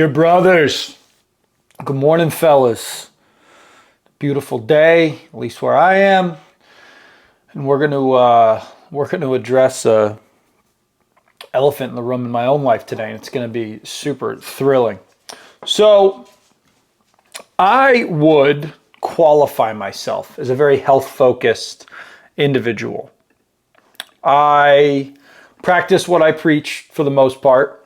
Dear brothers, good morning, fellas. Beautiful day, at least where I am, and we're going to address a elephant in the room in my own life today, and it's going to be super thrilling. So, I would qualify myself as a very health-focused individual. I practice what I preach for the most part.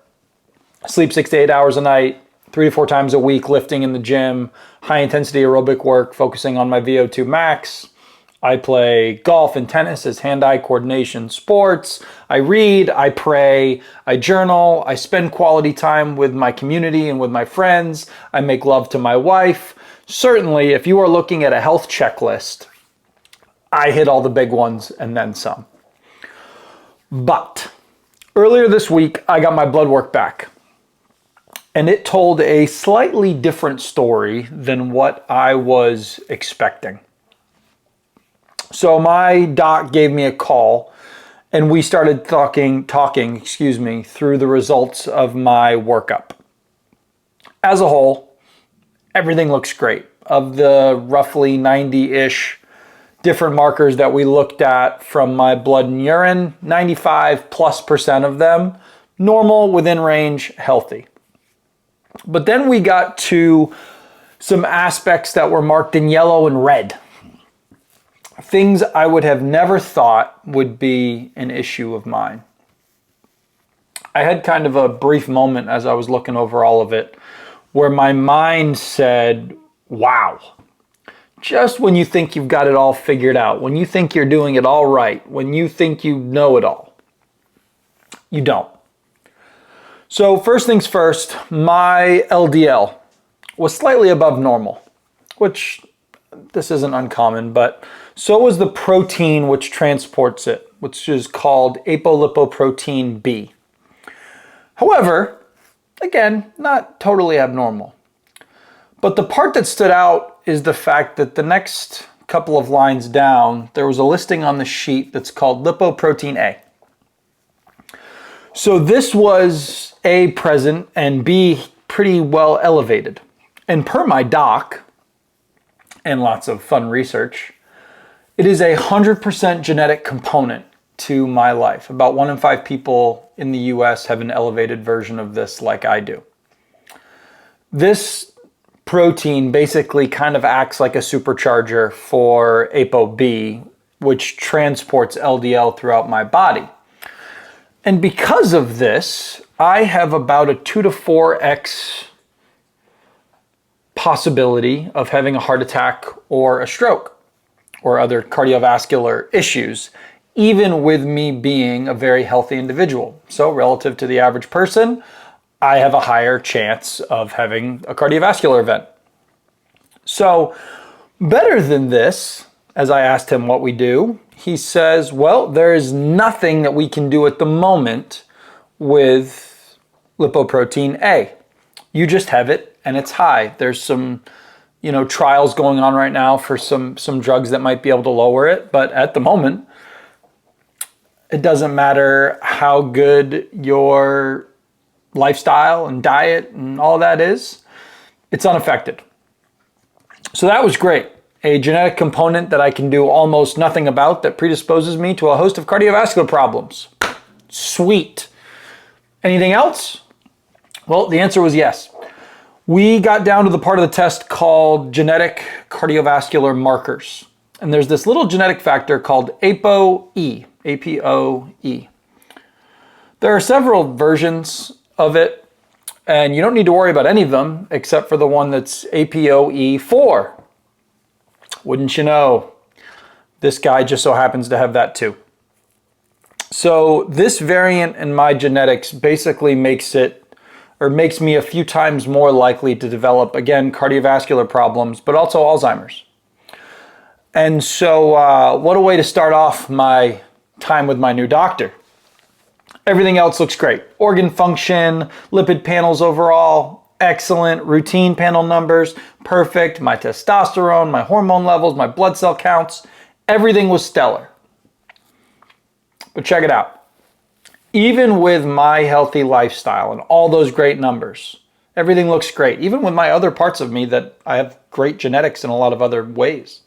Sleep 6 to 8 hours a night, 3 to 4 times a week, lifting in the gym, high intensity aerobic work, focusing on my VO2 max. I play golf and tennis as hand-eye coordination sports. I read, I pray, I journal, I spend quality time with my community and with my friends. I make love to my wife. Certainly, if you are looking at a health checklist, I hit all the big ones and then some. But earlier this week, I got my blood work back. And it told a slightly different story than what I was expecting. So my doc gave me a call and we started talking, through the results of my workup. As a whole, everything looks great. Of the roughly 90-ish different markers that we looked at from my blood and urine, 95+% of them, normal, within range, healthy. But then we got to some aspects that were marked in yellow and red. Things I would have never thought would be an issue of mine. I had kind of a brief moment as I was looking over all of it where my mind said, wow, just when you think you've got it all figured out, when you think you're doing it all right, when you think you know it all, you don't. So first things first, my LDL was slightly above normal, which this isn't uncommon, but so was the protein which transports it, which is called apolipoprotein B. However, again, not totally abnormal. But the part that stood out is the fact that the next couple of lines down, there was a listing on the sheet that's called lipoprotein A. So this was A, present, and B, pretty well elevated. And per my doc, and lots of fun research, it is 100% genetic component to my life. About 1 in 5 people in the US have an elevated version of this like I do. This protein basically kind of acts like a supercharger for ApoB, which transports LDL throughout my body. And because of this, I have about a 2 to 4x possibility of having a heart attack or a stroke or other cardiovascular issues, even with me being a very healthy individual. So relative to the average person, I have a higher chance of having a cardiovascular event. So better than this, as I asked him what we do, he says, well, there is nothing that we can do at the moment with lipoprotein A. You just have it and it's high. There's some, trials going on right now for some drugs that might be able to lower it. But at the moment, it doesn't matter how good your lifestyle and diet and all that is, it's unaffected. So that was great. A genetic component that I can do almost nothing about that predisposes me to a host of cardiovascular problems. Sweet. Anything else? Well, the answer was yes. We got down to the part of the test called genetic cardiovascular markers. And there's this little genetic factor called ApoE, ApoE. There are several versions of it, and you don't need to worry about any of them except for the one that's ApoE4. Wouldn't you know, this guy just so happens to have that too. So this variant in my genetics basically makes me a few times more likely to develop, again, cardiovascular problems, but also Alzheimer's. And so what a way to start off my time with my new doctor. Everything else looks great. Organ function, lipid panels overall, excellent. Routine panel numbers, perfect. My testosterone, my hormone levels, my blood cell counts, everything was stellar. But check it out. Even with my healthy lifestyle and all those great numbers, Everything looks great, even with my other parts of me that I have great genetics in a lot of other ways.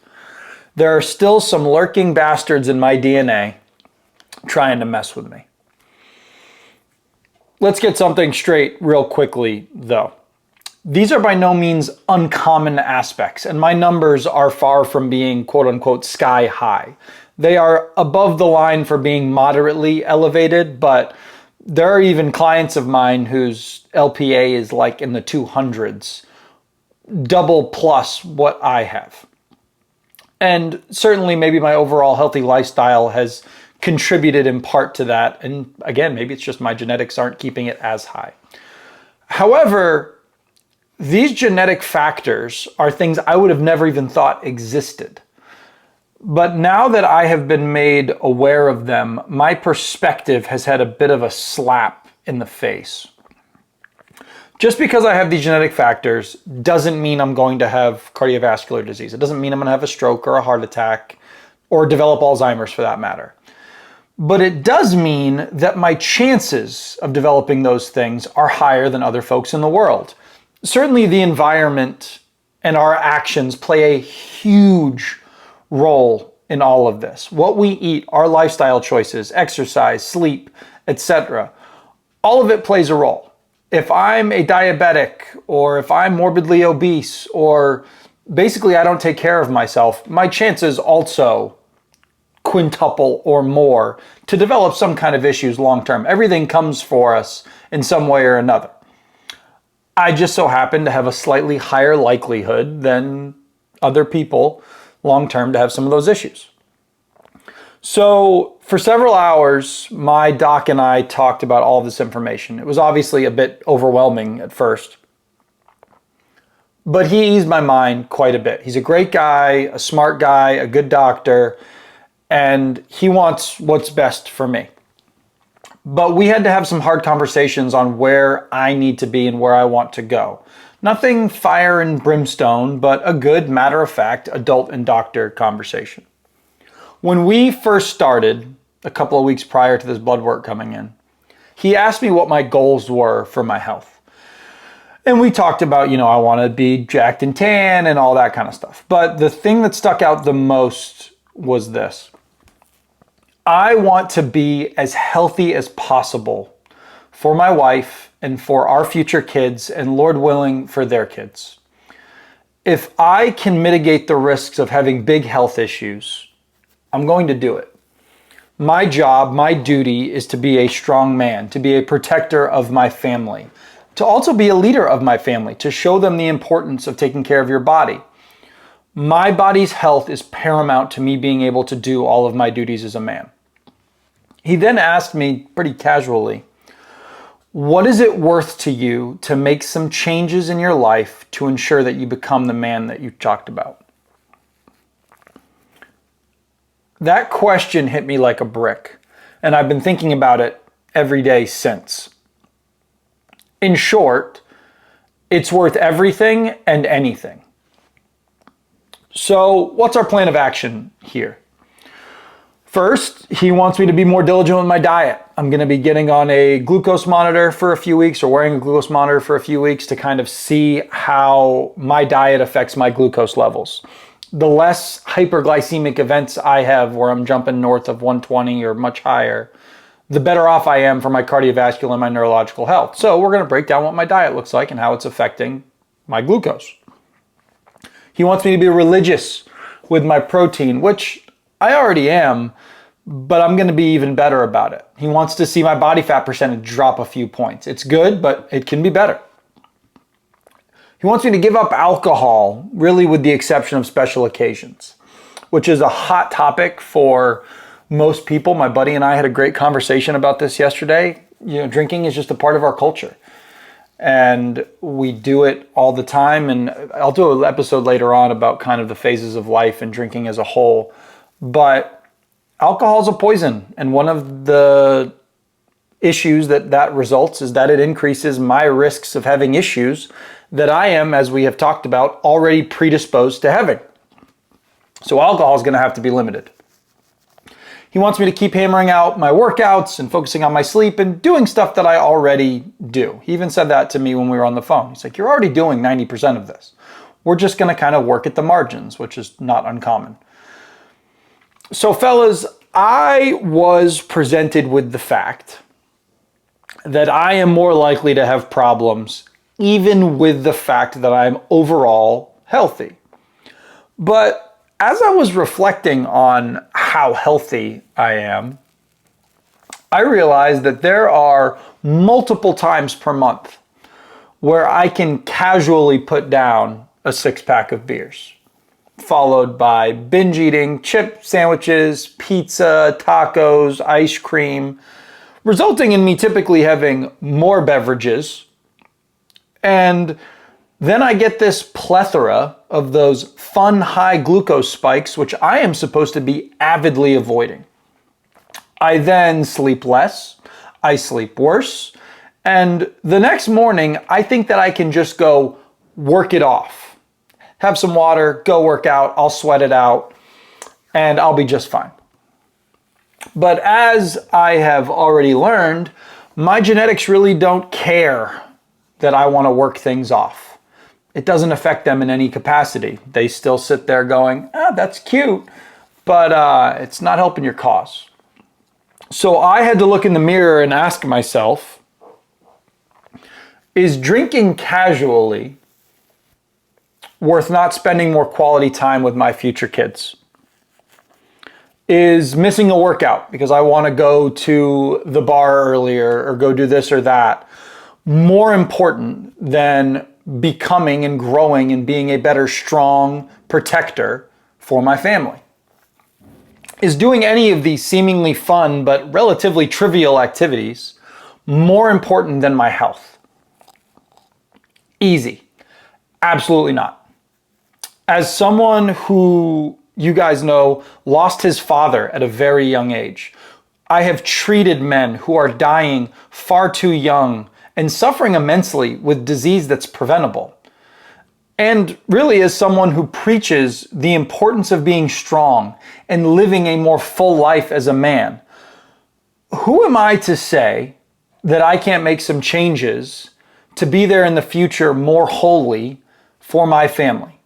There are still some lurking bastards in my DNA trying to mess with me. Let's get something straight real quickly, though. These are by no means uncommon aspects, and my numbers are far from being quote-unquote sky high. They are above the line for being moderately elevated, but there are even clients of mine whose LPA is like in the 200s, double plus what I have. And certainly maybe my overall healthy lifestyle has contributed in part to that. And again, maybe it's just my genetics aren't keeping it as high. However, these genetic factors are things I would have never even thought existed. But now that I have been made aware of them, my perspective has had a bit of a slap in the face. Just because I have these genetic factors doesn't mean I'm going to have cardiovascular disease. It doesn't mean I'm going to have a stroke or a heart attack or develop Alzheimer's for that matter. But it does mean that my chances of developing those things are higher than other folks in the world. Certainly the environment and our actions play a huge role in all of this. What we eat, our lifestyle choices, exercise, sleep, etc. All of it plays a role. If I'm a diabetic or if I'm morbidly obese or basically I don't take care of myself, my chances also quintuple or more to develop some kind of issues long term. Everything comes for us in some way or another. I just so happen to have a slightly higher likelihood than other people long term to have some of those issues. So for several hours, my doc and I talked about all of this information. It was obviously a bit overwhelming at first, but he eased my mind quite a bit. He's a great guy, a smart guy, a good doctor, and he wants what's best for me. But we had to have some hard conversations on where I need to be and where I want to go. Nothing fire and brimstone, but a good matter-of-fact adult and doctor conversation. When we first started, a couple of weeks prior to this blood work coming in, he asked me what my goals were for my health. And we talked about, I want to be jacked and tan and all that kind of stuff. But the thing that stuck out the most was this. I want to be as healthy as possible for my wife and for our future kids, and Lord willing, for their kids. If I can mitigate the risks of having big health issues, I'm going to do it. My job, my duty is to be a strong man, to be a protector of my family, to also be a leader of my family, to show them the importance of taking care of your body. My body's health is paramount to me being able to do all of my duties as a man. He then asked me pretty casually, what is it worth to you to make some changes in your life to ensure that you become the man that you talked about? That question hit me like a brick, and I've been thinking about it every day since. In short, it's worth everything and anything. So what's our plan of action here? First, he wants me to be more diligent with my diet. I'm going to be getting on a glucose monitor for a few weeks or wearing a glucose monitor for a few weeks to kind of see how my diet affects my glucose levels. The less hyperglycemic events I have where I'm jumping north of 120 or much higher, the better off I am for my cardiovascular and my neurological health. So we're going to break down what my diet looks like and how it's affecting my glucose. He wants me to be religious with my protein, which I already am, but I'm going to be even better about it. He wants to see my body fat percentage drop a few points. It's good, but it can be better. He wants me to give up alcohol, really with the exception of special occasions, which is a hot topic for most people. My buddy and I had a great conversation about this yesterday. Drinking is just a part of our culture. And we do it all the time. And I'll do an episode later on about kind of the phases of life and drinking as a whole. But alcohol is a poison. And one of the issues that results is that it increases my risks of having issues that I am, as we have talked about, already predisposed to having. So alcohol is going to have to be limited. He He wants me to keep hammering out my workouts and focusing on my sleep and doing stuff that I already do. He even said that to me when we were on the phone. He's like, you're already doing 90% of this. We're just going to kind of work at the margins, which is not uncommon. So fellas, I was presented with the fact that I am more likely to have problems even with the fact that I'm overall healthy. But as I was reflecting on how healthy I am, I realized that there are multiple times per month where I can casually put down a 6-pack of beers, followed by binge eating chip sandwiches, pizza, tacos, ice cream, resulting in me typically having more beverages. And then I get this plethora of those fun high glucose spikes, which I am supposed to be avidly avoiding. I then sleep less, I sleep worse, and the next morning I think that I can just go work it off. Have some water, go work out, I'll sweat it out, and I'll be just fine. But as I have already learned, my genetics really don't care that I want to work things off. It doesn't affect them in any capacity. They still sit there going, that's cute, but it's not helping your cause. So I had to look in the mirror and ask myself, is drinking casually worth not spending more quality time with my future kids? Is missing a workout because I want to go to the bar earlier or go do this or that more important than becoming and growing and being a better, strong protector for my family? Is doing any of these seemingly fun but relatively trivial activities more important than my health? Easy. Absolutely not. As someone who, you guys know, lost his father at a very young age, I have treated men who are dying far too young and suffering immensely with disease that's preventable. And really, as someone who preaches the importance of being strong and living a more full life as a man, who am I to say that I can't make some changes to be there in the future more wholly for my family?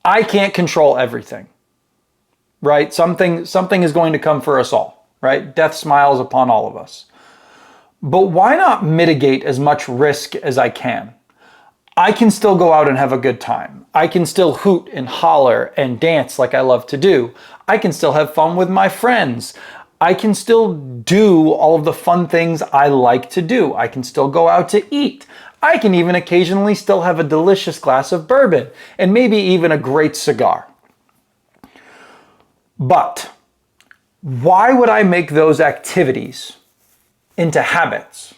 I can't control everything, right? Something is going to come for us all, right? Death smiles upon all of us. But why not mitigate as much risk as I can? I can still go out and have a good time. I can still hoot and holler and dance like I love to do. I can still have fun with my friends. I can still do all of the fun things I like to do. I can still go out to eat. I can even occasionally still have a delicious glass of bourbon and maybe even a great cigar. But why would I make those activities into habits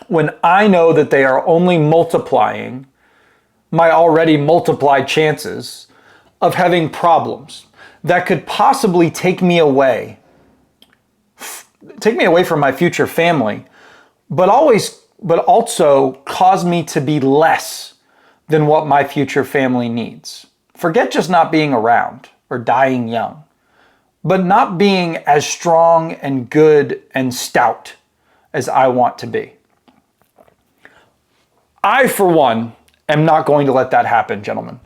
when I know that they are only multiplying my already multiplied chances of having problems that could possibly take me away from my future family, but also cause me to be less than what my future family needs? Forget just not being around or dying young, but not being as strong and good and stout as I want to be. I, for one, am not going to let that happen, gentlemen.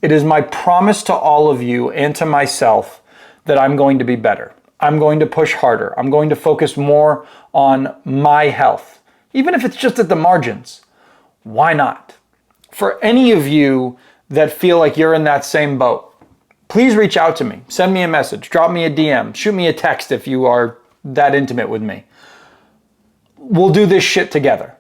It is my promise to all of you and to myself that I'm going to be better. I'm going to push harder. I'm going to focus more on my health, even if it's just at the margins. Why not? For any of you that feel like you're in that same boat, please reach out to me. Send me a message. Drop me a DM. Shoot me a text if you are that intimate with me. We'll do this shit together.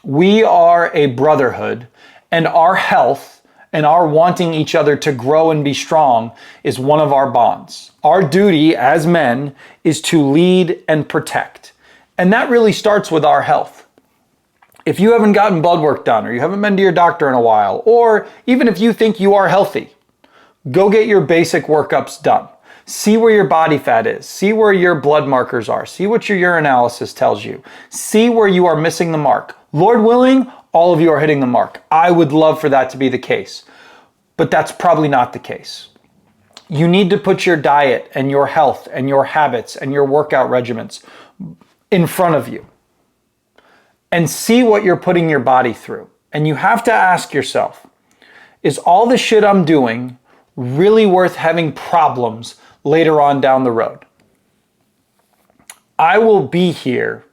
We are a brotherhood, and our health and our wanting each other to grow and be strong is one of our bonds. Our duty as men is to lead and protect. And that really starts with our health. If you haven't gotten blood work done, or you haven't been to your doctor in a while, or even if you think you are healthy, go get your basic workups done. See where your body fat is. See where your blood markers are. See what your urinalysis tells you. See where you are missing the mark. Lord willing, all of you are hitting the mark. I would love for that to be the case, but that's probably not the case. You need to put your diet and your health and your habits and your workout regimens in front of you and see what you're putting your body through. And you have to ask yourself, is all the shit I'm doing really worth having problems later on down the road? I will be here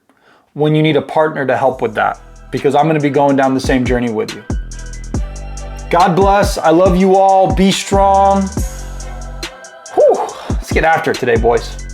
when you need a partner to help with that, because I'm going to be going down the same journey with you. God bless. I love you all. Be strong. Whew. Let's get after it today, boys.